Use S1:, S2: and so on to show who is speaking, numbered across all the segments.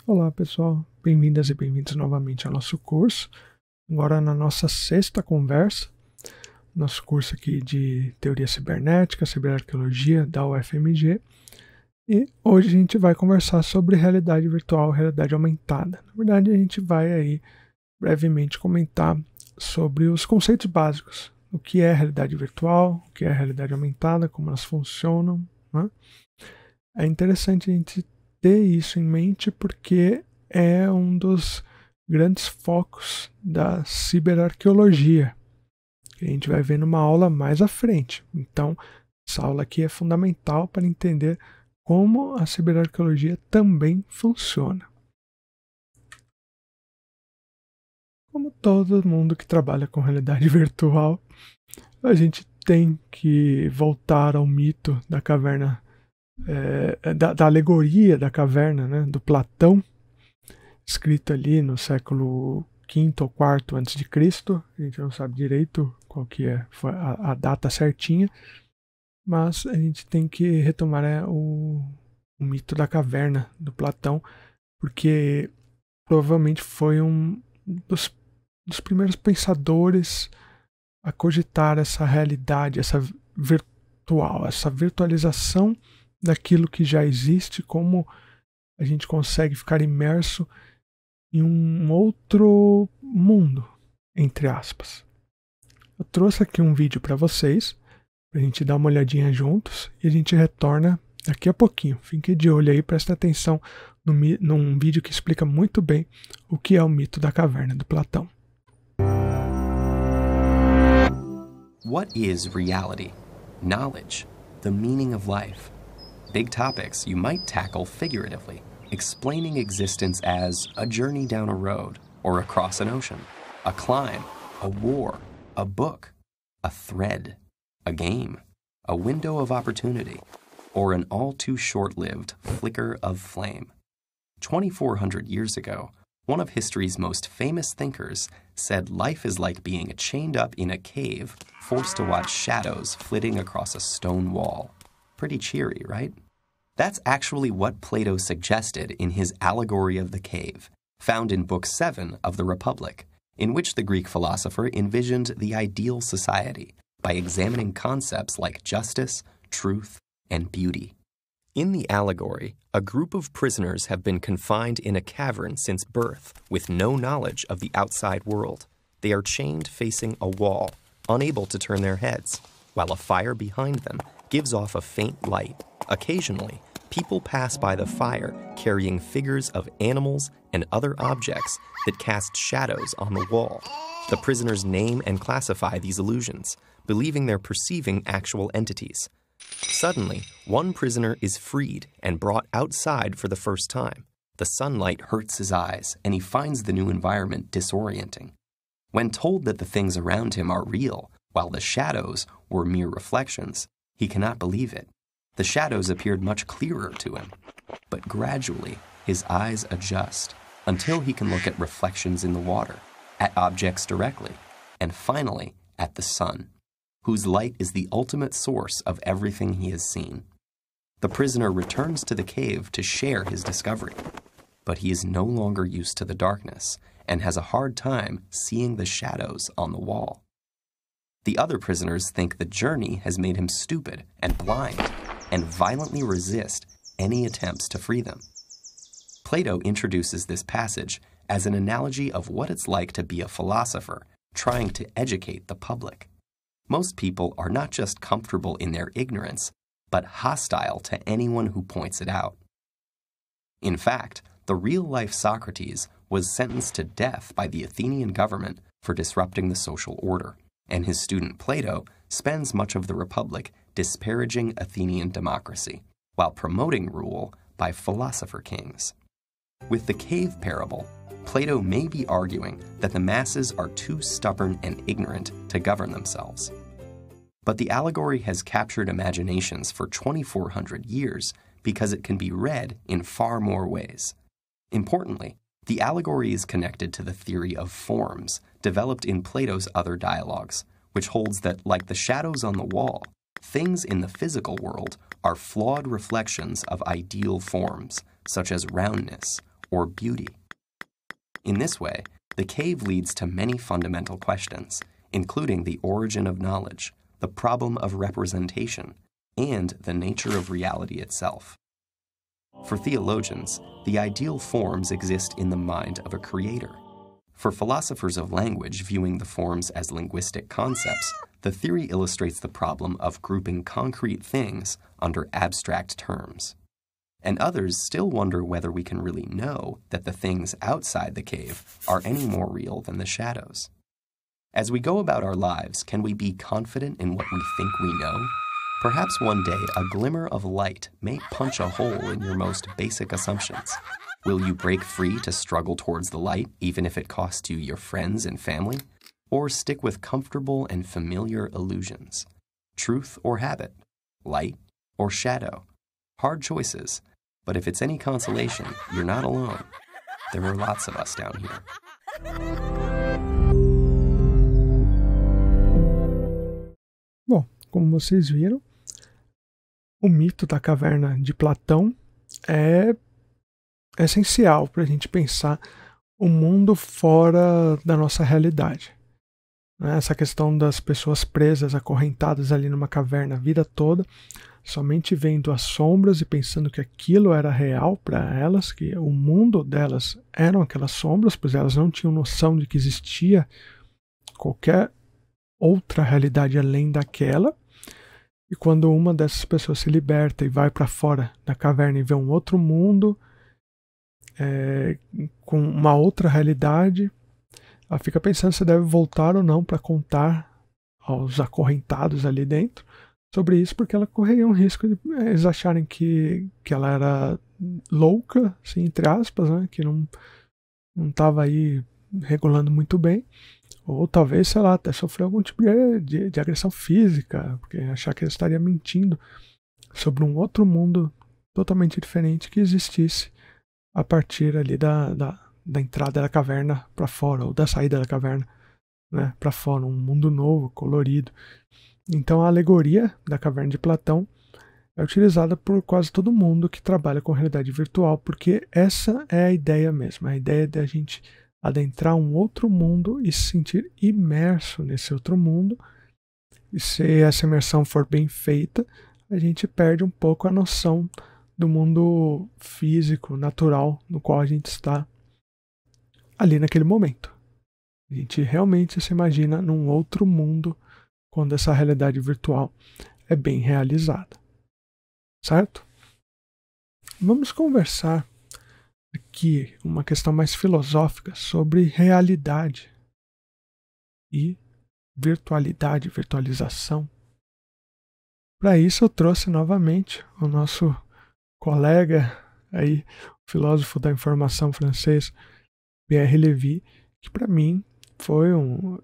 S1: Olá pessoal, bem-vindas e bem-vindos novamente ao nosso curso. Agora na nossa sexta conversa, nosso curso aqui de Teoria Cibernética, Ciberarqueologia da UFMG. E hoje a gente vai conversar sobre realidade virtual, realidade aumentada. Na verdade a gente vai aí brevemente comentar sobre os conceitos básicos. O que é realidade virtual, o que é realidade aumentada, como elas funcionam, né? É interessante a gente ter isso em mente porque é um dos grandes focos da ciberarqueologia, que a gente vai ver numa aula mais à frente. Então, essa aula aqui é fundamental para entender como a ciberarqueologia também funciona. Como todo mundo que trabalha com realidade virtual, a gente tem que voltar ao mito da caverna, da alegoria da caverna, né, do Platão, escrito ali no século V ou IV antes de Cristo. A gente não sabe direito qual que foi a data certinha, mas a gente tem que retomar o mito da caverna do Platão, porque provavelmente foi um dos primeiros pensadores a cogitar essa realidade, essa virtualização daquilo que já existe, como a gente consegue ficar imerso em um outro mundo, entre aspas. Eu trouxe aqui um vídeo para vocês, para a gente dar uma olhadinha juntos, e a gente retorna daqui a pouquinho. Fique de olho aí, presta atenção num vídeo que explica muito bem o que é o mito da caverna do Platão.
S2: What is reality? Knowledge? The meaning of life? Big topics you might tackle figuratively, explaining existence as a journey down a road or across an ocean, a climb, a war, a book, a thread, a game, a window of opportunity, or an all too short-lived flicker of flame. 2,400 years ago, one of history's most famous thinkers said life is like being chained up in a cave, forced to watch shadows flitting across a stone wall. Pretty cheery, right? That's actually what Plato suggested in his Allegory of the Cave, found in Book 7 of the Republic, in which the Greek philosopher envisioned the ideal society by examining concepts like justice, truth, and beauty. In the allegory, a group of prisoners have been confined in a cavern since birth with no knowledge of the outside world. They are chained facing a wall, unable to turn their heads, while a fire behind them gives off a faint light. Occasionally, people pass by the fire carrying figures of animals and other objects that cast shadows on the wall. The prisoners name and classify these illusions, believing they're perceiving actual entities. Suddenly, one prisoner is freed and brought outside for the first time. The sunlight hurts his eyes, and he finds the new environment disorienting. When told that the things around him are real, while the shadows were mere reflections, he cannot believe it. The shadows appeared much clearer to him, but gradually his eyes adjust until he can look at reflections in the water, at objects directly, and finally at the sun, whose light is the ultimate source of everything he has seen. The prisoner returns to the cave to share his discovery, but he is no longer used to the darkness and has a hard time seeing the shadows on the wall. The other prisoners think the journey has made him stupid and blind and violently resist any attempts to free them. Plato introduces this passage as an analogy of what it's like to be a philosopher trying to educate the public. Most people are not just comfortable in their ignorance, but hostile to anyone who points it out. In fact, the real-life Socrates was sentenced to death by the Athenian government for disrupting the social order, and his student Plato spends much of the Republic disparaging Athenian democracy, while promoting rule by philosopher kings. With the cave parable, Plato may be arguing that the masses are too stubborn and ignorant to govern themselves. But the allegory has captured imaginations for 2,400 years because it can be read in far more ways. Importantly, the allegory is connected to the theory of forms developed in Plato's other dialogues, which holds that, like the shadows on the wall, things in the physical world are flawed reflections of ideal forms, such as roundness, or beauty. In this way, the cave leads to many fundamental questions, including the origin of knowledge, the problem of representation, and the nature of reality itself. For theologians, the ideal forms exist in the mind of a creator. For philosophers of language viewing the forms as linguistic concepts, the theory illustrates the problem of grouping concrete things under abstract terms. And others still wonder whether we can really know that the things outside the cave are any more real than the shadows. As we go about our lives, can we be confident in what we think we know? Perhaps one day a glimmer of light may punch a hole in your most basic assumptions. Will you break free to struggle towards the light, even if it costs you your friends and family? Or stick with comfortable and familiar illusions? Truth or habit? Light or shadow? Hard choices, but if it's any consolation, you're not alone. There are lots of us down here.
S1: Bom, como vocês viram, o mito da caverna de Platão é essencial para a gente pensar o mundo fora da nossa realidade. Essa questão das pessoas presas, acorrentadas ali numa caverna a vida toda, somente vendo as sombras e pensando que aquilo era real para elas, que o mundo delas eram aquelas sombras, pois elas não tinham noção de que existia qualquer outra realidade além daquela. E quando uma dessas pessoas se liberta e vai para fora da caverna e vê um outro mundo, com uma outra realidade, ela fica pensando se deve voltar ou não para contar aos acorrentados ali dentro sobre isso, porque ela correria um risco de eles acharem que ela era louca, assim, entre aspas, né, que não estava aí regulando muito bem, ou talvez, sei lá, até sofreu algum tipo de agressão física, porque achar que ela estaria mentindo sobre um outro mundo totalmente diferente que existisse a partir ali da entrada da caverna para fora, ou da saída da caverna, né, para fora, um mundo novo, colorido. Então a alegoria da caverna de Platão é utilizada por quase todo mundo que trabalha com realidade virtual, porque essa é a ideia mesmo, a ideia de a gente adentrar um outro mundo e se sentir imerso nesse outro mundo. E se essa imersão for bem feita, a gente perde um pouco a noção do mundo físico, natural, no qual a gente está ali naquele momento. A gente realmente se imagina num outro mundo quando essa realidade virtual é bem realizada. Certo? Vamos conversar aqui uma questão mais filosófica sobre realidade e virtualidade, virtualização. Para isso eu trouxe novamente o nosso colega aí, o filósofo da informação francês, Pierre Lévy, que para mim foi um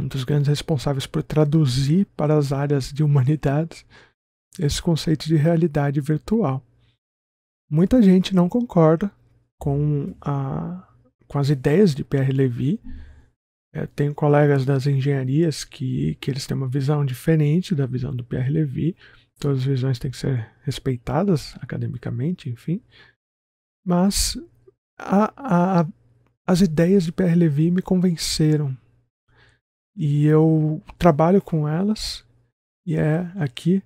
S1: dos grandes responsáveis por traduzir para as áreas de humanidades esse conceito de realidade virtual. Muita gente não concorda com as ideias de Pierre Lévy. Tenho colegas das engenharias que eles têm uma visão diferente da visão do Pierre Lévy. Todas as visões têm que ser respeitadas academicamente, enfim. Mas as ideias de Pierre Lévy me convenceram. E eu trabalho com elas, e é aqui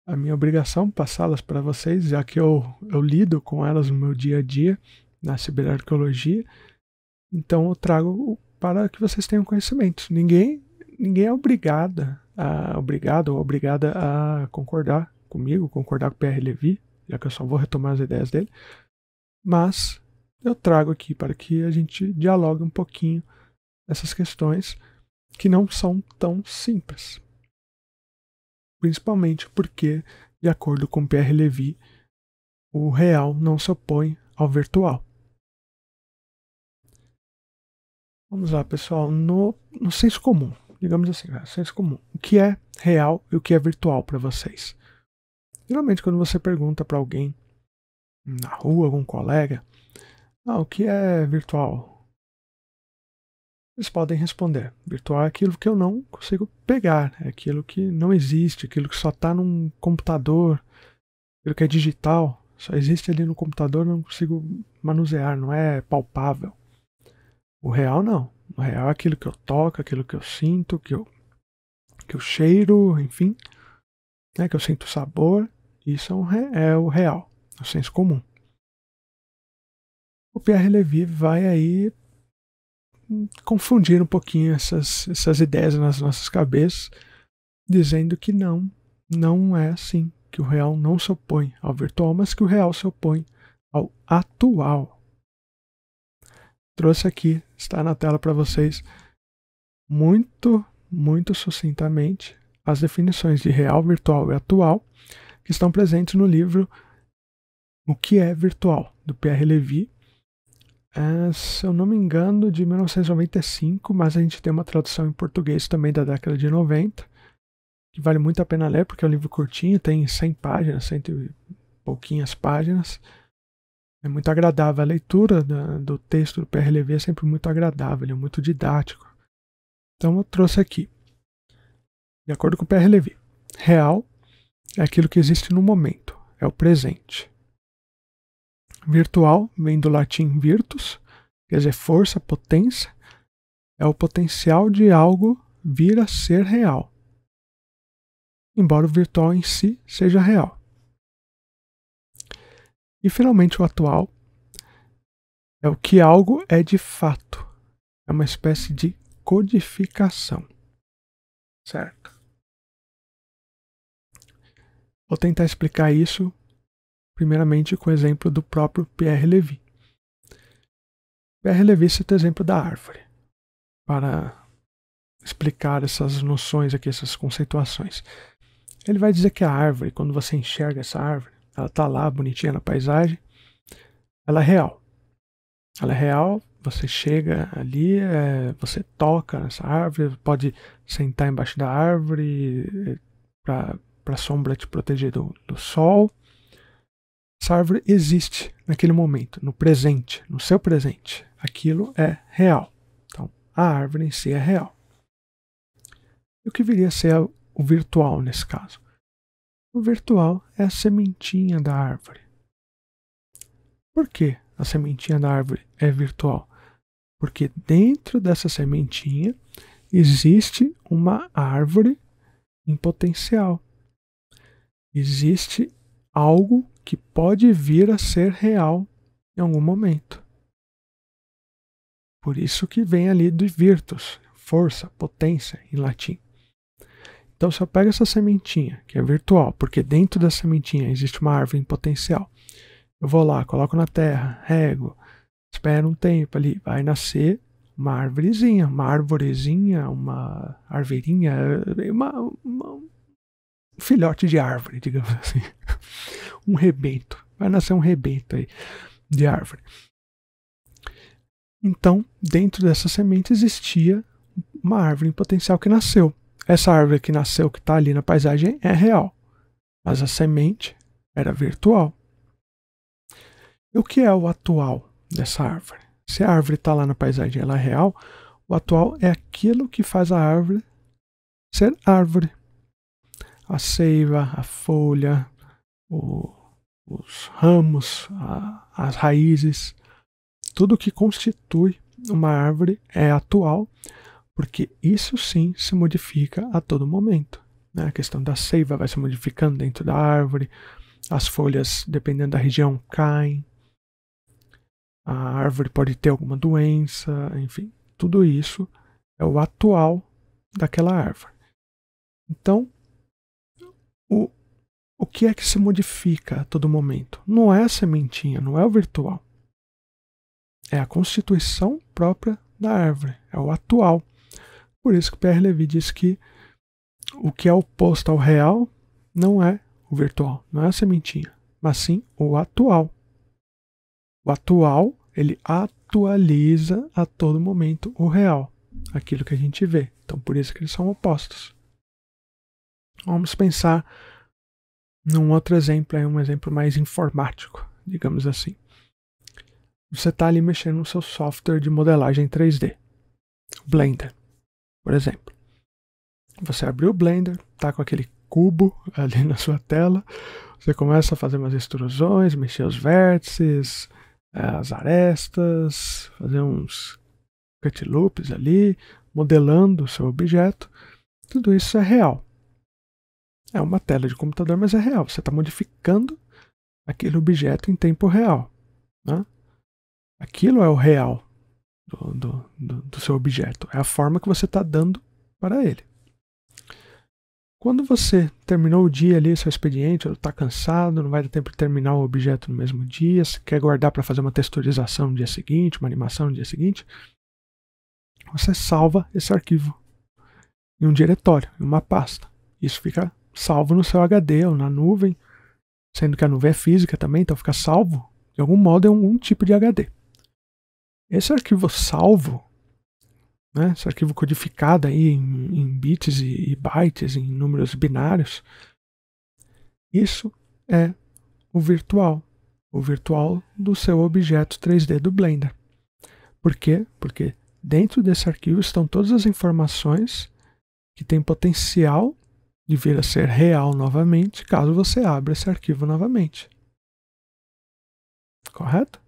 S1: a minha obrigação passá-las para vocês, já que eu lido com elas no meu dia a dia, na ciberarqueologia. Então eu trago para que vocês tenham conhecimento. Ninguém é obrigado ou obrigada a concordar comigo, concordar com o Pierre Lévy, já que eu só vou retomar as ideias dele. Mas eu trago aqui para que a gente dialogue um pouquinho essas questões que não são tão simples. Principalmente porque, de acordo com Pierre Lévy, o real não se opõe ao virtual. Vamos lá, pessoal, no senso comum, digamos assim, senso comum. O que é real e o que é virtual para vocês? Geralmente, quando você pergunta para alguém na rua, algum colega, o que é virtual? Eles podem responder: virtual é aquilo que eu não consigo pegar, é aquilo que não existe, aquilo que só está num computador, aquilo que é digital, só existe ali no computador, não consigo manusear, não é palpável. O real não. O real é aquilo que eu toco, aquilo que eu sinto, que eu cheiro, enfim, né, que eu sinto sabor. Isso é o real, é o senso comum. O Pierre Levy vai aí confundir um pouquinho essas ideias nas nossas cabeças, dizendo que não é assim, que o real não se opõe ao virtual, mas que o real se opõe ao atual. Trouxe aqui, está na tela para vocês, muito sucintamente, as definições de real, virtual e atual, que estão presentes no livro O que é Virtual, do Pierre Levy, se eu não me engano, de 1995, mas a gente tem uma tradução em português também da década de 90, que vale muito a pena ler, porque é um livro curtinho, tem 100 páginas, 100 e pouquinhas páginas. É muito agradável a leitura do texto do Pierre Levy, é sempre muito agradável, ele é muito didático. Então eu trouxe aqui, de acordo com o Pierre Levy, real é aquilo que existe no momento, é o presente. Virtual vem do latim virtus, quer dizer força, potência, é o potencial de algo vir a ser real, embora o virtual em si seja real. E finalmente o atual é o que algo é de fato, é uma espécie de codificação, certo? Vou tentar explicar isso primeiramente com o exemplo do próprio Pierre Levy. Pierre Levy cita o exemplo da árvore para explicar essas noções aqui, essas conceituações. Ele vai dizer que a árvore, quando você enxerga essa árvore, ela está lá bonitinha na paisagem, ela é real. Ela é real, você chega ali, você toca nessa árvore, pode sentar embaixo da árvore para a sombra te proteger do sol. Essa árvore existe naquele momento, no presente, no seu presente. Aquilo é real. Então, a árvore em si é real. E o que viria a ser o virtual nesse caso? O virtual é a sementinha da árvore. Por que a sementinha da árvore é virtual? Porque dentro dessa sementinha existe uma árvore em potencial. Existe algo que pode vir a ser real em algum momento. Por isso que vem ali do virtus, força, potência em latim. Então se eu pego essa sementinha, que é virtual, porque dentro da sementinha existe uma árvore em potencial, eu vou lá, coloco na terra, rego, espero um tempo ali, vai nascer uma árvorezinha, uma arveirinha, um filhote de árvore, digamos assim. Um rebento. Vai nascer um rebento aí de árvore. Então, dentro dessa semente existia uma árvore em potencial que nasceu. Essa árvore que nasceu, que está ali na paisagem, é real. Mas a semente era virtual. E o que é o atual dessa árvore? Se a árvore está lá na paisagem, ela é real, o atual é aquilo que faz a árvore ser árvore. A seiva, a folha, os ramos, as raízes, tudo que constitui uma árvore é atual, porque isso sim se modifica a todo momento. Né? A questão da seiva vai se modificando dentro da árvore, as folhas, dependendo da região, caem, a árvore pode ter alguma doença, enfim, tudo isso é o atual daquela árvore. Então, o que é que se modifica a todo momento? Não é a sementinha, não é o virtual. É a constituição própria da árvore, é o atual. Por isso que Pierre Levy diz que o que é oposto ao real não é o virtual, não é a sementinha, mas sim o atual. O atual, ele atualiza a todo momento o real, aquilo que a gente vê. Então, por isso que eles são opostos. Vamos pensar num outro exemplo, um exemplo mais informático, digamos assim. Você está ali mexendo no seu software de modelagem 3D, o Blender, por exemplo. Você abriu o Blender, está com aquele cubo ali na sua tela, você começa a fazer umas extrusões, mexer os vértices, as arestas, fazer uns cut loops ali, modelando o seu objeto. Tudo isso é real. É uma tela de computador, mas é real. Você está modificando aquele objeto em tempo real, né? Aquilo é o real do seu objeto. É a forma que você está dando para ele. Quando você terminou o dia ali, seu expediente, ou está cansado, não vai dar tempo de terminar o objeto no mesmo dia, se quer guardar para fazer uma texturização no dia seguinte, uma animação no dia seguinte, você salva esse arquivo em um diretório, em uma pasta. Isso fica salvo no seu HD ou na nuvem, sendo que a nuvem é física também, então fica salvo de algum modo em algum tipo de HD. Esse arquivo salvo, né, esse arquivo codificado aí em bits e bytes, em números binários, isso é o virtual do seu objeto 3D do Blender. Por quê? Porque dentro desse arquivo estão todas as informações que têm potencial de vir a ser real novamente, caso você abra esse arquivo novamente. Correto?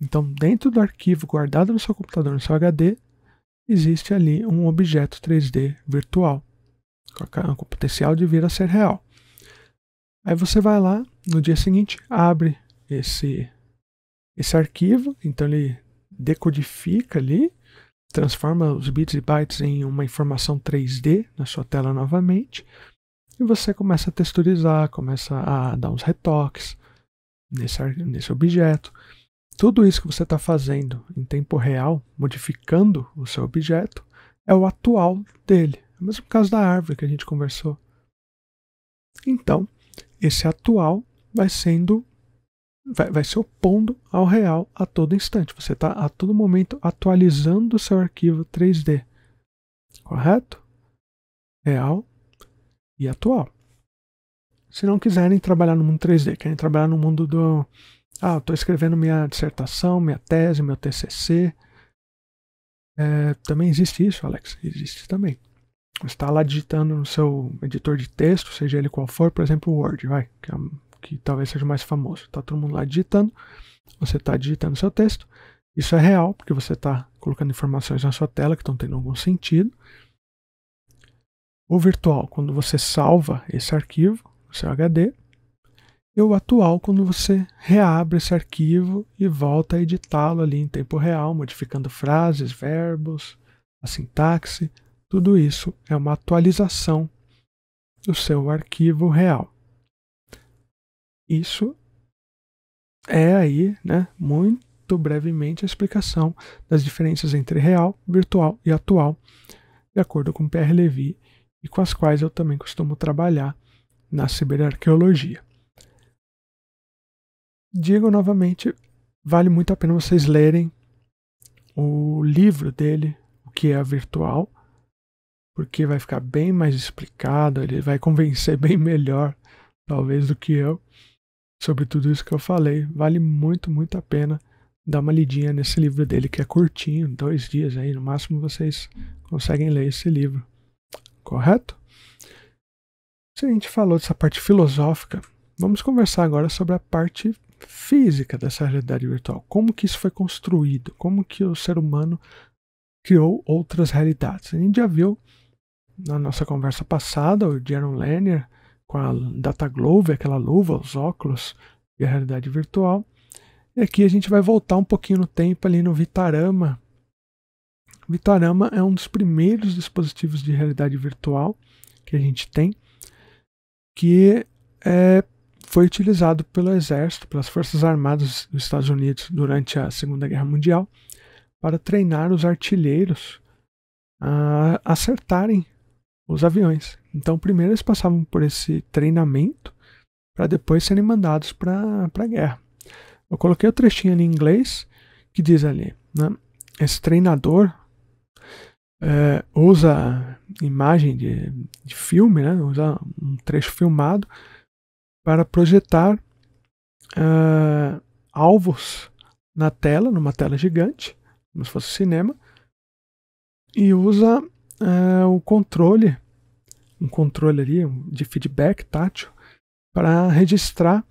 S1: Então, dentro do arquivo guardado no seu computador, no seu HD, existe ali um objeto 3D virtual, com o potencial de vir a ser real. Aí você vai lá, no dia seguinte, abre esse arquivo, então ele decodifica ali, transforma os bits e bytes em uma informação 3D na sua tela novamente, e você começa a texturizar, começa a dar uns retoques nesse objeto. Tudo isso que você está fazendo em tempo real, modificando o seu objeto, é o atual dele. É o mesmo caso da árvore que a gente conversou. Então, esse atual vai se opondo ao real a todo instante. Você está a todo momento atualizando o seu arquivo 3D. Correto? Real e atual. Se não quiserem trabalhar no mundo 3D, querem trabalhar no mundo do... estou escrevendo minha dissertação, minha tese, meu TCC. Também existe isso, Alex? Existe também. Você está lá digitando no seu editor de texto, seja ele qual for, por exemplo, o Word, que talvez seja o mais famoso. Está todo mundo lá digitando, você está digitando seu texto. Isso é real, porque você está colocando informações na sua tela que estão tendo algum sentido. O virtual, quando você salva esse arquivo, no seu HD. E o atual, quando você reabre esse arquivo e volta a editá-lo ali em tempo real, modificando frases, verbos, a sintaxe. Tudo isso é uma atualização do seu arquivo real. Isso é aí, né, muito brevemente, a explicação das diferenças entre real, virtual e atual, de acordo com Pierre Levy, e com as quais eu também costumo trabalhar na ciberarqueologia. Digo novamente, vale muito a pena vocês lerem o livro dele, O que é a Virtual, porque vai ficar bem mais explicado, ele vai convencer bem melhor, talvez, do que eu, sobre tudo isso que eu falei. Vale muito, muito a pena dar uma lidinha nesse livro dele, que é curtinho, 2 dias aí, no máximo vocês conseguem ler esse livro. Correto? Se a gente falou dessa parte filosófica, vamos conversar agora sobre a parte física dessa realidade virtual. Como que isso foi construído? Como que o ser humano criou outras realidades? A gente já viu na nossa conversa passada o Jaron Lanier com a Data Glove, aquela luva, os óculos e a realidade virtual. E aqui a gente vai voltar um pouquinho no tempo ali no Vitarama. Vitarama é um dos primeiros dispositivos de realidade virtual que a gente tem, que foi utilizado pelo Exército, pelas Forças Armadas dos Estados Unidos durante a Segunda Guerra Mundial, para treinar os artilheiros a acertarem os aviões. Então, primeiro eles passavam por esse treinamento para depois serem mandados para a guerra. Eu coloquei o trechinho ali em inglês que diz ali, né, esse treinador usa imagem de filme, né, usa um trecho filmado para projetar alvos na tela, numa tela gigante, como se fosse cinema, e usa um controle ali de feedback tátil para registrar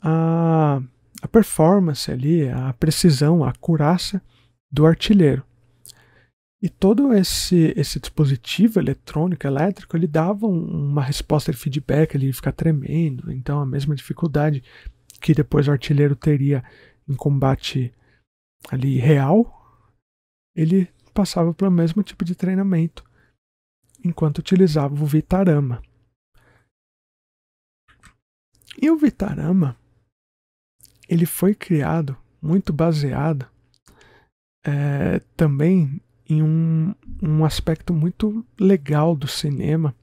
S1: a a performance ali, a precisão, a acurácia do artilheiro. E todo esse dispositivo eletrônico, elétrico, ele dava uma resposta de feedback, ele ia ficar tremendo. Então a mesma dificuldade que depois o artilheiro teria em combate ali real, ele passava pelo mesmo tipo de treinamento enquanto utilizava o Vitarama. E o Vitarama, ele foi criado muito baseado também em um aspecto muito legal do cinema,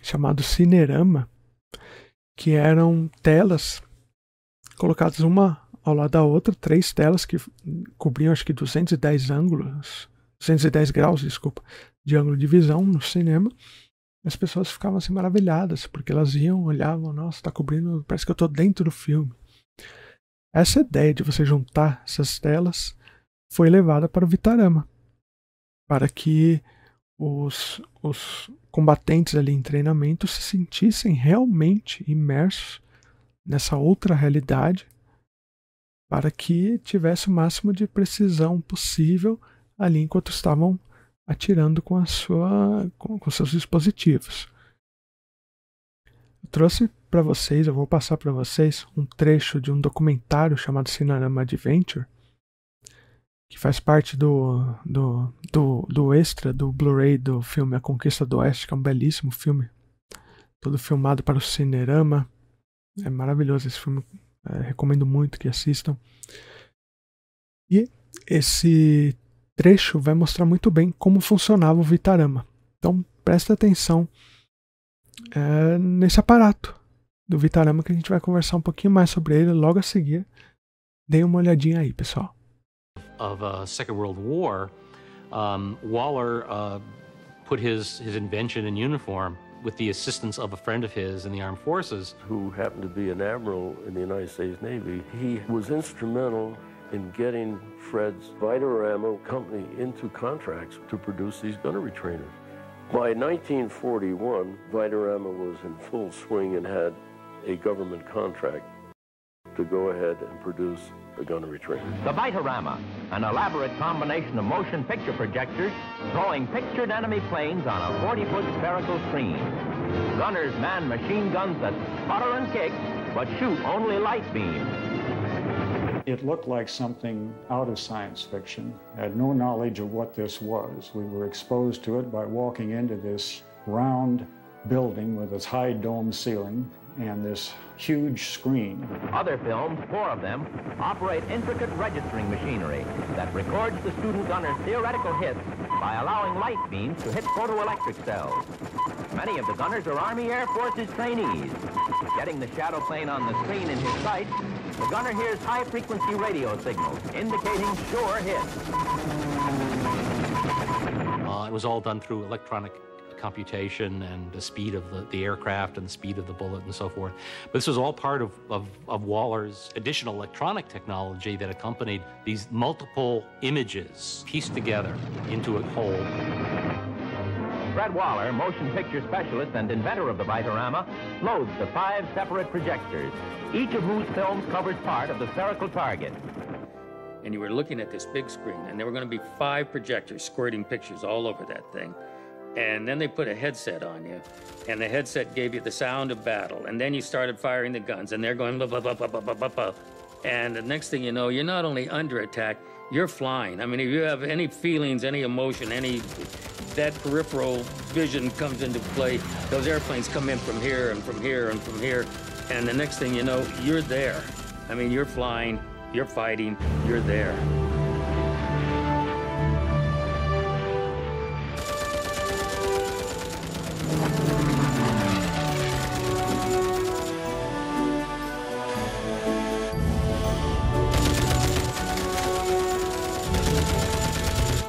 S1: chamado Cinerama, que eram telas colocadas uma ao lado da outra, 3 telas que cobriam acho que 210 graus, de ângulo de visão no cinema. As pessoas ficavam assim maravilhadas, porque elas iam, olhavam, nossa, tá cobrindo, parece que eu tô dentro do filme. Essa ideia de você juntar essas telas foi levada para o Vitarama, para que os combatentes ali em treinamento se sentissem realmente imersos nessa outra realidade, para que tivesse o máximo de precisão possível ali enquanto estavam atirando com seus dispositivos. Eu trouxe para vocês, eu vou passar para vocês um trecho de um documentário chamado Cinerama Adventure, que faz parte do extra do Blu-ray do filme A Conquista do Oeste, que é um belíssimo filme, todo filmado para o Cinerama. É maravilhoso esse filme, recomendo muito que assistam. E esse trecho vai mostrar muito bem como funcionava o Vitarama. Então presta atenção nesse aparato do Vitarama, que a gente vai conversar um pouquinho mais sobre ele logo a seguir. Deem uma olhadinha aí, pessoal.
S3: Of Second World War, Waller put his invention in uniform with the assistance of a friend of his in the armed forces,
S4: who happened to be an admiral in the United States Navy. He was instrumental in getting Fred's Vitarama company into contracts to produce these gunnery trainers. By 1941, Vitarama was in full swing and had a government contract to go ahead and produce a gunnery trainer.
S5: The Vitarama, an elaborate combination of motion picture projectors throwing pictured enemy planes on a 40-foot spherical screen. Gunners man machine guns that sputter and kick, but shoot only light beams.
S6: It looked like something out of science fiction. I had no knowledge of what this was. We were exposed to it by walking into this round building with its high dome ceiling and this huge screen.
S5: Other films, 4 of them, operate intricate registering machinery that records the student gunner's theoretical hits by allowing light beams to hit photoelectric cells. Many of the gunners are Army Air Forces trainees. Getting the shadow plane on the screen in his sights, the gunner hears high-frequency radio signals indicating sure hits.
S3: It was all done through electronic computation and the speed of the aircraft and the speed of the bullet and so forth. But this was all part of Waller's additional electronic technology that accompanied these multiple images pieced together into a whole.
S5: Fred Waller, motion picture specialist and inventor of the Vitarama, loads the 5 separate projectors, each of whose films covers part of the spherical target.
S7: And you were looking at this big screen, and there were going to be 5 projectors squirting pictures all over that thing. And then they put a headset on you, and the headset gave you the sound of battle. And then you started firing the guns, and they're going blah, blah, blah, blah, blah, blah, blah, blah. And the next thing you know, you're not only under attack, you're flying. I mean, if you have any feelings, any emotion, that peripheral vision comes into play. Those airplanes come in from here and from here and from here. And the next thing you know, you're there. I mean, you're flying, you're fighting, you're there.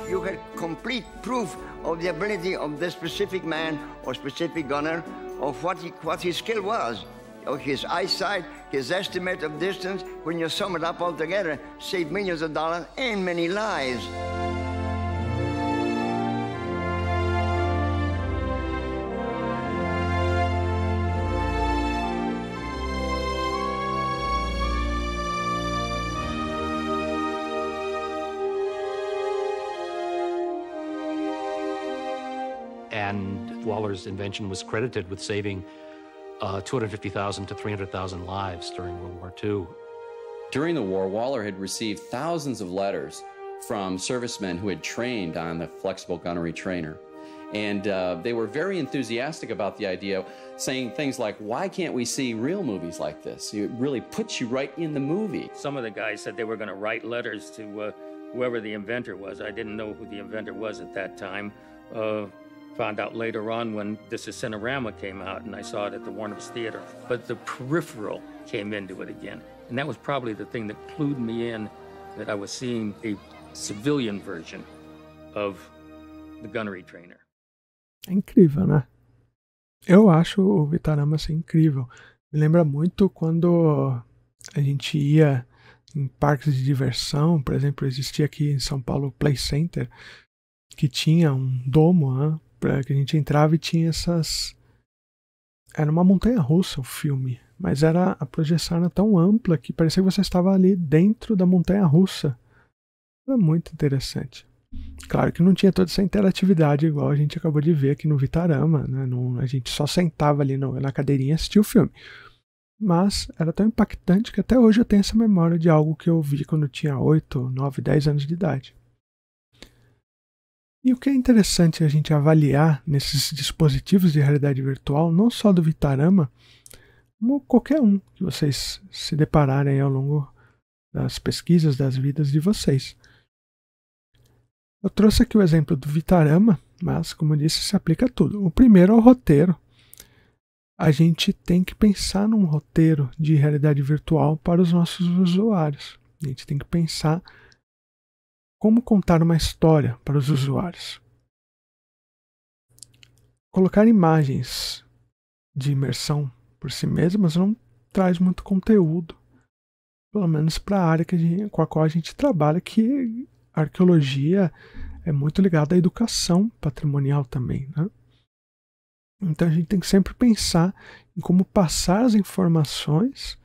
S8: You had complete proof of the ability of this specific man or specific gunner of what his skill was, of his eyesight, his estimate of distance. When you sum it up all together, saved millions of dollars and many lives.
S3: and Waller's invention was credited with saving 250,000 to 300,000 lives during World War II.
S9: During the war, Waller had received thousands of letters from servicemen who had trained on the flexible gunnery trainer. And they were very enthusiastic about the idea, saying things like, why can't we see real movies like this? It really puts you right in the movie.
S7: Some of the guys said they were going to write letters to whoever the inventor was. I didn't know who the inventor was at that time. Found out later on when This is Cinerama came out, and I saw it at the Warner Bros. Theater. But the peripheral came into it again. And that was probably the thing that clued me in that I was seeing a civilian version of the gunnery trainer.
S1: É incrível, né? Eu acho o Vitarama assim, incrível. Me lembra muito quando a gente ia em parques de diversão. Por exemplo, existia aqui em São Paulo o Play Center, que tinha um domo, né, para que a gente entrava e tinha essas... Era uma montanha-russa o filme, mas a projeção era tão ampla que parecia que você estava ali dentro da montanha-russa. Era muito interessante. Claro que não tinha toda essa interatividade igual a gente acabou de ver aqui no Vitarama, né? A gente só sentava ali na cadeirinha e assistia o filme. Mas era tão impactante que até hoje eu tenho essa memória de algo que eu vi quando eu tinha 8, 9, 10 anos de idade. E o que é interessante a gente avaliar nesses dispositivos de realidade virtual, não só do Vitarama, como qualquer um que vocês se depararem ao longo das pesquisas, das vidas de vocês. Eu trouxe aqui o exemplo do Vitarama, mas, como eu disse, se aplica a tudo. O primeiro é o roteiro. A gente tem que pensar num roteiro de realidade virtual para os nossos usuários. A gente tem que pensar como contar uma história para os usuários. Colocar imagens de imersão por si mesmas não traz muito conteúdo, pelo menos para a área com a qual a gente trabalha, que a arqueologia é muito ligada à educação patrimonial também, né? Então a gente tem que sempre pensar em como passar as informações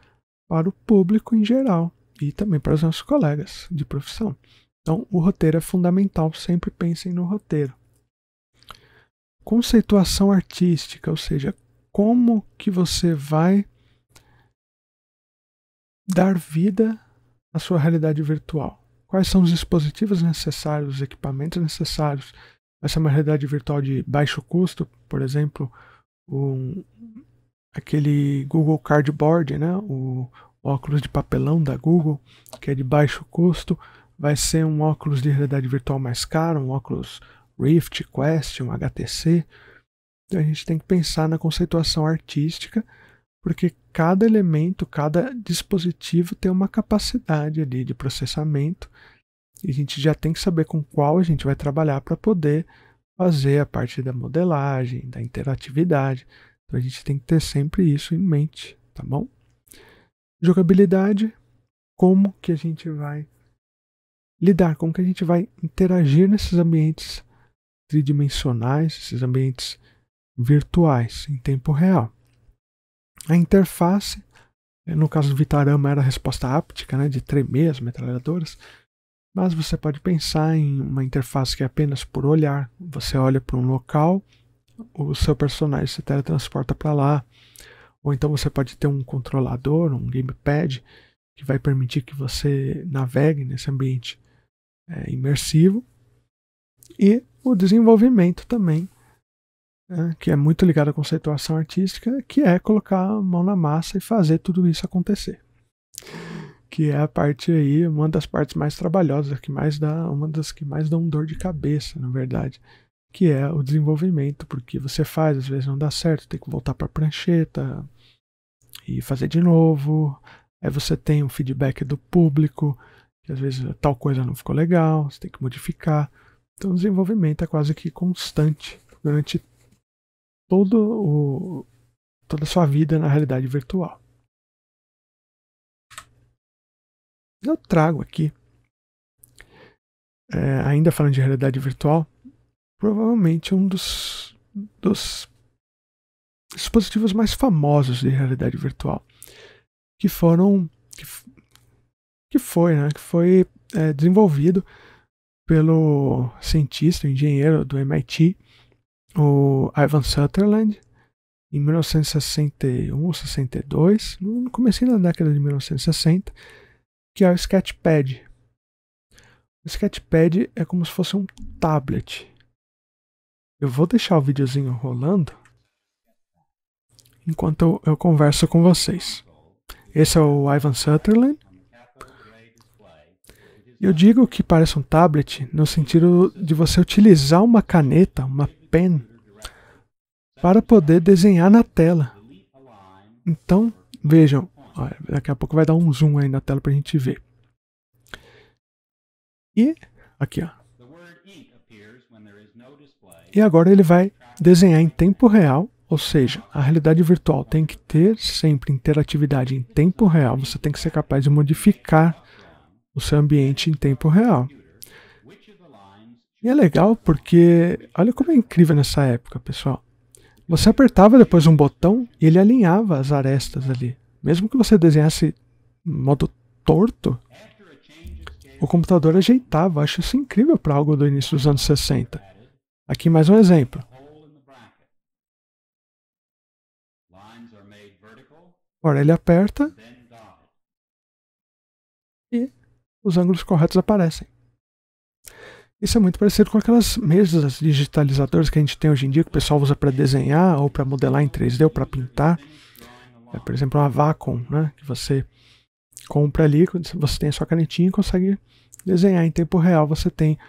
S1: para o público em geral e também para os nossos colegas de profissão. Então o roteiro é fundamental, sempre pensem no roteiro. Conceituação artística, ou seja, como que você vai dar vida à sua realidade virtual. Quais são os dispositivos necessários, os equipamentos necessários? Vai ser uma realidade virtual de baixo custo, por exemplo, aquele Google Cardboard, né? O óculos de papelão da Google, que é de baixo custo. Vai ser um óculos de realidade virtual mais caro, um óculos Rift, Quest, um HTC. Então a gente tem que pensar na conceituação artística, porque cada elemento, cada dispositivo tem uma capacidade ali de processamento e a gente já tem que saber com qual a gente vai trabalhar para poder fazer a parte da modelagem, da interatividade. Então a gente tem que ter sempre isso em mente, tá bom? Jogabilidade, como que a gente vai lidar, como que a gente vai interagir nesses ambientes tridimensionais, esses ambientes virtuais em tempo real. A interface, no caso do Vitarama era a resposta áptica, né, de tremer as metralhadoras, mas você pode pensar em uma interface que é apenas por olhar. Você olha para um local, o seu personagem se teletransporta para lá, ou então você pode ter um controlador, um gamepad, que vai permitir que você navegue nesse ambiente imersivo. E o desenvolvimento também, que é muito ligado à conceituação artística, que é colocar a mão na massa e fazer tudo isso acontecer. Que é a parte aí, uma das partes mais trabalhosas, uma das que mais dão dor de cabeça, na verdade, que é o desenvolvimento, porque você faz, às vezes não dá certo, tem que voltar para a prancheta e fazer de novo. Aí você tem um feedback do público, que às vezes tal coisa não ficou legal, você tem que modificar. Então o desenvolvimento é quase que constante durante toda a sua vida na realidade virtual. Eu trago aqui, ainda falando de realidade virtual, provavelmente um dos dispositivos mais famosos de realidade virtual, que foi desenvolvido pelo cientista, engenheiro do MIT, o Ivan Sutherland, em 1961, 62, no comecinho da década de 1960, que é o Sketchpad. O Sketchpad é como se fosse um tablet. Eu vou deixar o videozinho rolando enquanto eu converso com vocês. Esse é o Ivan Sutherland. Eu digo que parece um tablet no sentido de você utilizar uma caneta, uma pen, para poder desenhar na tela. Então, vejam, daqui a pouco vai dar um zoom aí na tela para a gente ver. E aqui, ó. E agora ele vai desenhar em tempo real, ou seja, a realidade virtual tem que ter sempre interatividade em tempo real. Você tem que ser capaz de modificar o seu ambiente em tempo real. E é legal porque, olha como é incrível nessa época, pessoal. Você apertava depois um botão e ele alinhava as arestas ali. Mesmo que você desenhasse em modo torto, o computador ajeitava. Acho isso incrível para algo do início dos anos 60. Aqui mais um exemplo. Agora ele aperta e os ângulos corretos aparecem. Isso é muito parecido com aquelas mesas digitalizadoras que a gente tem hoje em dia, que o pessoal usa para desenhar ou para modelar em 3D ou para pintar. Por exemplo, uma Wacom, né, que você compra ali, você tem a sua canetinha e consegue desenhar em tempo real. Você tem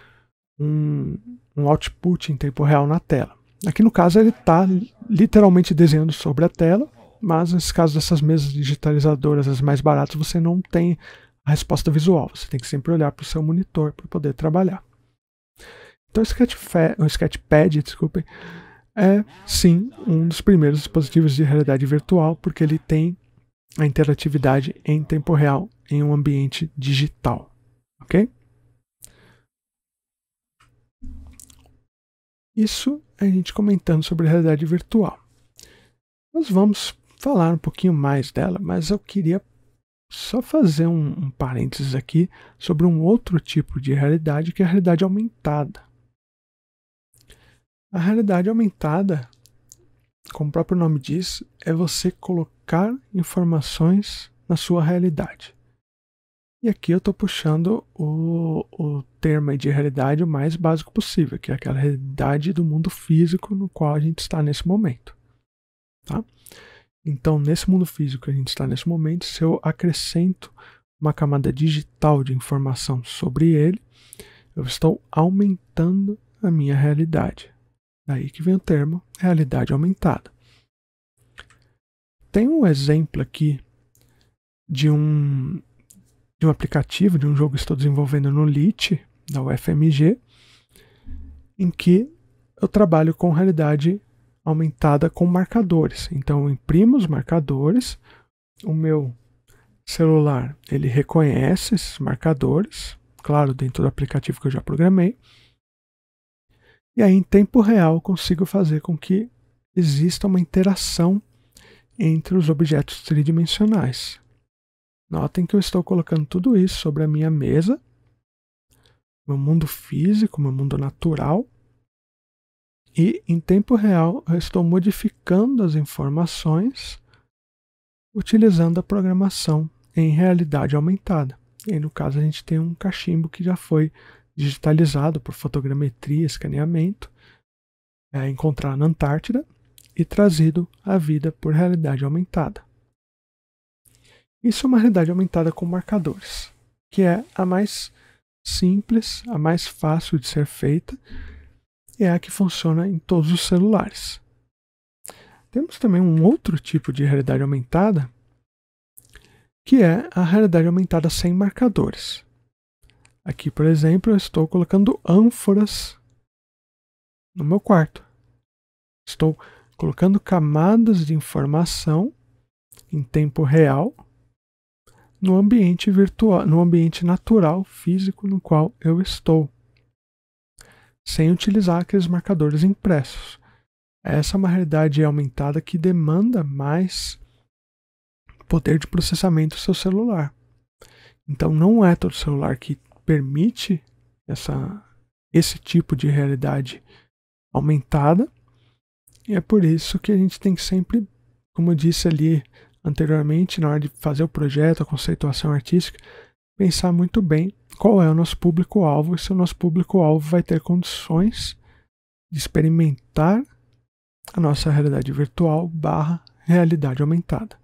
S1: um output em tempo real na tela. Aqui no caso ele está literalmente desenhando sobre a tela, mas nesse caso dessas mesas digitalizadoras, as mais baratas, você não tem a resposta visual. Você tem que sempre olhar para o seu monitor para poder trabalhar. Então o Sketchpad, desculpem, é sim um dos primeiros dispositivos de realidade virtual, porque ele tem a interatividade em tempo real em um ambiente digital. Ok? Isso é a gente comentando sobre a realidade virtual. Nós vamos falar um pouquinho mais dela, mas eu queria só fazer um parênteses aqui sobre um outro tipo de realidade, que é a realidade aumentada. A realidade aumentada, como o próprio nome diz, é você colocar informações na sua realidade. E aqui eu estou puxando o termo de realidade o mais básico possível, que é aquela realidade do mundo físico no qual a gente está nesse momento. Tá? Então, nesse mundo físico que a gente está nesse momento, se eu acrescento uma camada digital de informação sobre ele, eu estou aumentando a minha realidade. Daí que vem o termo realidade aumentada. Tem um exemplo aqui de um aplicativo, de um jogo que estou desenvolvendo no LIT, da UFMG, em que eu trabalho com realidade aumentada com marcadores. Então eu imprimo os marcadores, o meu celular ele reconhece esses marcadores, claro, dentro do aplicativo que eu já programei, e aí em tempo real eu consigo fazer com que exista uma interação entre os objetos tridimensionais. Notem que eu estou colocando tudo isso sobre a minha mesa, meu mundo físico, meu mundo natural, e em tempo real eu estou modificando as informações utilizando a programação em realidade aumentada. E aí, no caso, a gente tem um cachimbo que já foi digitalizado por fotogrametria, escaneamento, encontrado na Antártida e trazido à vida por realidade aumentada. Isso é uma realidade aumentada com marcadores, que é a mais simples, a mais fácil de ser feita e é a que funciona em todos os celulares. Temos também um outro tipo de realidade aumentada, que é a realidade aumentada sem marcadores. Aqui, por exemplo, eu estou colocando ânforas no meu quarto. Estou colocando camadas de informação em tempo real no ambiente virtual, no ambiente natural, físico no qual eu estou, sem utilizar aqueles marcadores impressos. Essa é uma realidade aumentada que demanda mais poder de processamento do seu celular. Então não é todo celular que permite esse tipo de realidade aumentada, E é por isso que a gente tem que sempre, como eu disse ali anteriormente, na hora de fazer o projeto, a conceituação artística, pensar muito bem qual é o nosso público-alvo e se o nosso público-alvo vai ter condições de experimentar a nossa realidade virtual / realidade aumentada.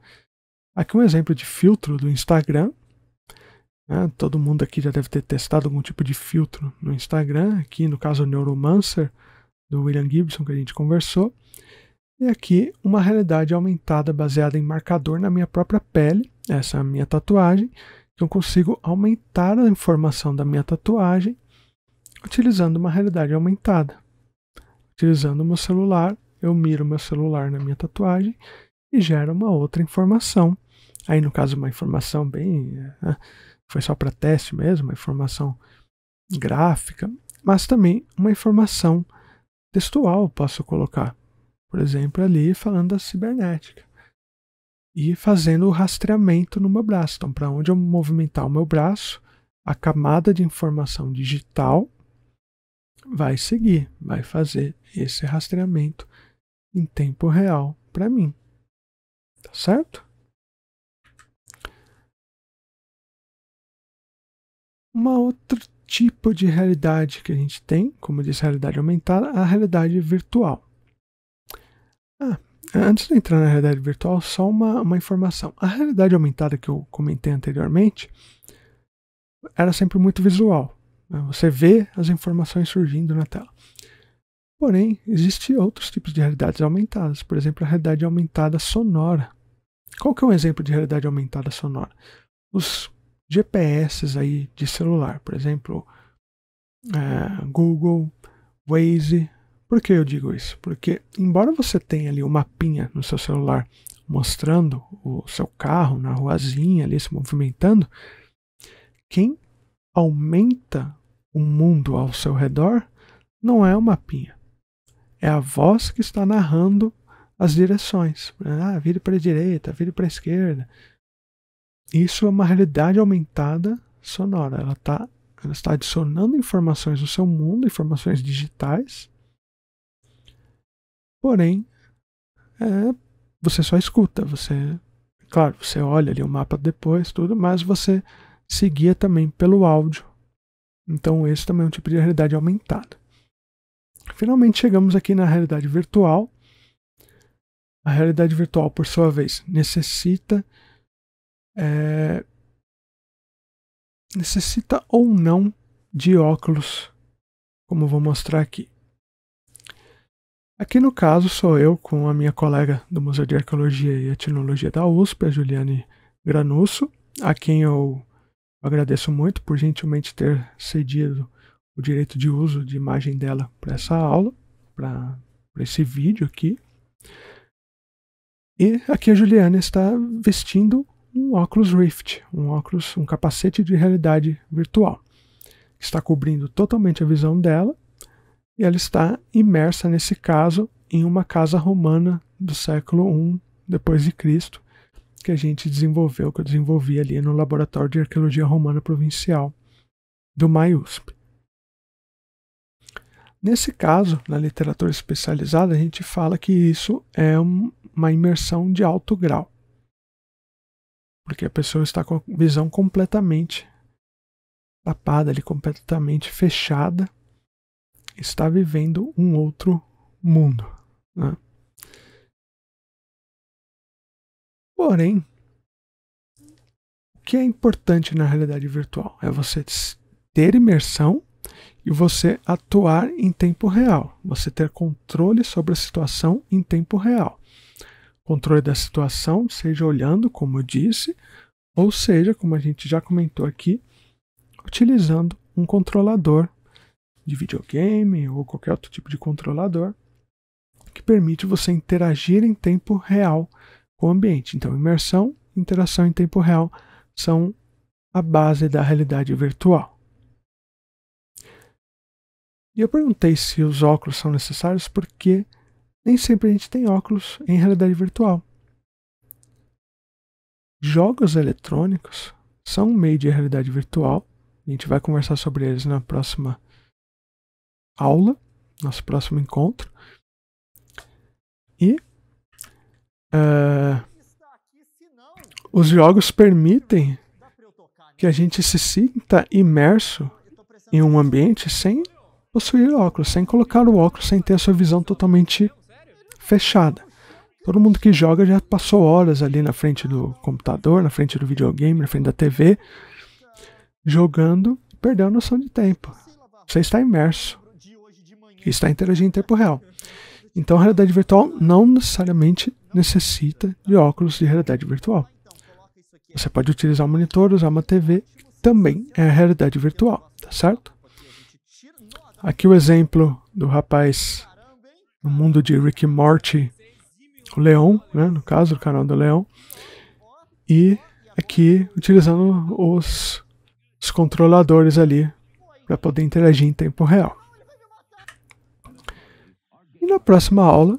S1: Aqui um exemplo de filtro do Instagram. Todo mundo aqui já deve ter testado algum tipo de filtro no Instagram. Aqui no caso o Neuromancer, do William Gibson, que a gente conversou. E aqui uma realidade aumentada baseada em marcador na minha própria pele. Essa é a minha tatuagem. Eu consigo aumentar a informação da minha tatuagem utilizando uma realidade aumentada. Utilizando o meu celular, eu miro meu celular na minha tatuagem e gera uma outra informação. Aí no caso uma informação bem... foi só para teste mesmo, uma informação gráfica, mas também uma informação textual eu posso colocar. Por exemplo, ali falando da cibernética. E fazendo o rastreamento no meu braço. Então, para onde eu movimentar o meu braço, a camada de informação digital vai seguir, vai fazer esse rastreamento em tempo real para mim. Tá certo? Uma outro tipo de realidade que a gente tem, como eu disse, realidade aumentada, a realidade virtual. Antes de entrar na realidade virtual, só uma informação. A realidade aumentada que eu comentei anteriormente era sempre muito visual. Você vê as informações surgindo na tela. Porém, existem outros tipos de realidades aumentadas. Por exemplo, a realidade aumentada sonora. Qual que é um exemplo de realidade aumentada sonora? Os GPS aí de celular. Por exemplo, Google, Waze. Por que eu digo isso? Porque, embora você tenha ali um mapinha no seu celular mostrando o seu carro na ruazinha ali se movimentando, quem aumenta o mundo ao seu redor não é o mapinha. É a voz que está narrando as direções. Vire para a direita, vire para a esquerda. Isso é uma realidade aumentada sonora. Ela está adicionando informações no seu mundo, informações digitais. Porém, você só escuta, claro, você olha ali o mapa depois, tudo, mas você se guia também pelo áudio. Então esse também é um tipo de realidade aumentada. Finalmente chegamos aqui na realidade virtual. A realidade virtual, por sua vez, necessita ou não de óculos, como vou mostrar aqui. Aqui no caso sou eu com a minha colega do Museu de Arqueologia e Etnologia da USP, a Juliane Granusso, a quem eu agradeço muito por gentilmente ter cedido o direito de uso de imagem dela para essa aula, para esse vídeo aqui. E aqui a Juliane está vestindo um óculos Rift, um capacete de realidade virtual, que está cobrindo totalmente a visão dela. E ela está imersa, nesse caso, em uma casa romana do século I depois de Cristo, que a gente desenvolveu, que eu desenvolvi ali no Laboratório de Arqueologia Romana Provincial do MAI-USP. Nesse caso, na literatura especializada, a gente fala que isso é uma imersão de alto grau, porque a pessoa está com a visão completamente tapada, ali, completamente fechada, está vivendo um outro mundo, né? Porém, o que é importante na realidade virtual é você ter imersão e você atuar em tempo real. Você ter controle sobre a situação em tempo real. Controle da situação, seja olhando, como eu disse, ou seja, como a gente já comentou aqui, utilizando um controlador de videogame ou qualquer outro tipo de controlador que permite você interagir em tempo real com o ambiente. Então, imersão e interação em tempo real são a base da realidade virtual. E eu perguntei se os óculos são necessários porque nem sempre a gente tem óculos em realidade virtual. Jogos eletrônicos são um meio de realidade virtual. A gente vai conversar sobre eles na próxima aula, nosso próximo encontro. E os jogos permitem que a gente se sinta imerso em um ambiente sem possuir óculos, sem colocar o óculos, sem ter a sua visão totalmente fechada. Todo mundo que joga já passou horas ali na frente do computador, na frente do videogame, na frente da TV, jogando, perdeu a noção de tempo. Você está imerso e está interagindo em tempo real. Então, a realidade virtual não necessariamente necessita de óculos de realidade virtual. Você pode utilizar um monitor, usar uma TV, que também é a realidade virtual, tá certo? Aqui o exemplo do rapaz no mundo de Rick e Morty, o Leon, né, no caso, o canal do Leon, e aqui utilizando os controladores ali para poder interagir em tempo real. E na próxima aula,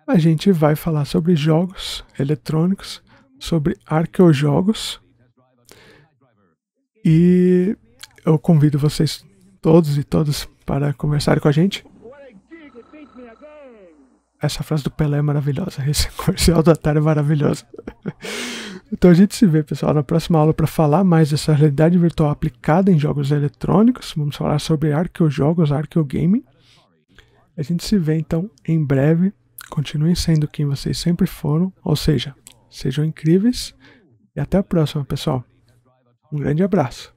S1: a gente vai falar sobre jogos eletrônicos, sobre arqueojogos. E eu convido vocês todos e todas para conversarem com a gente. Essa frase do Pelé é maravilhosa, esse comercial do Atari é maravilhoso. Então a gente se vê, pessoal, na próxima aula para falar mais dessa realidade virtual aplicada em jogos eletrônicos. Vamos falar sobre arqueojogos, arqueogaming. A gente se vê, então, em breve. Continuem sendo quem vocês sempre foram, ou seja, sejam incríveis. E até a próxima, pessoal. Um grande abraço.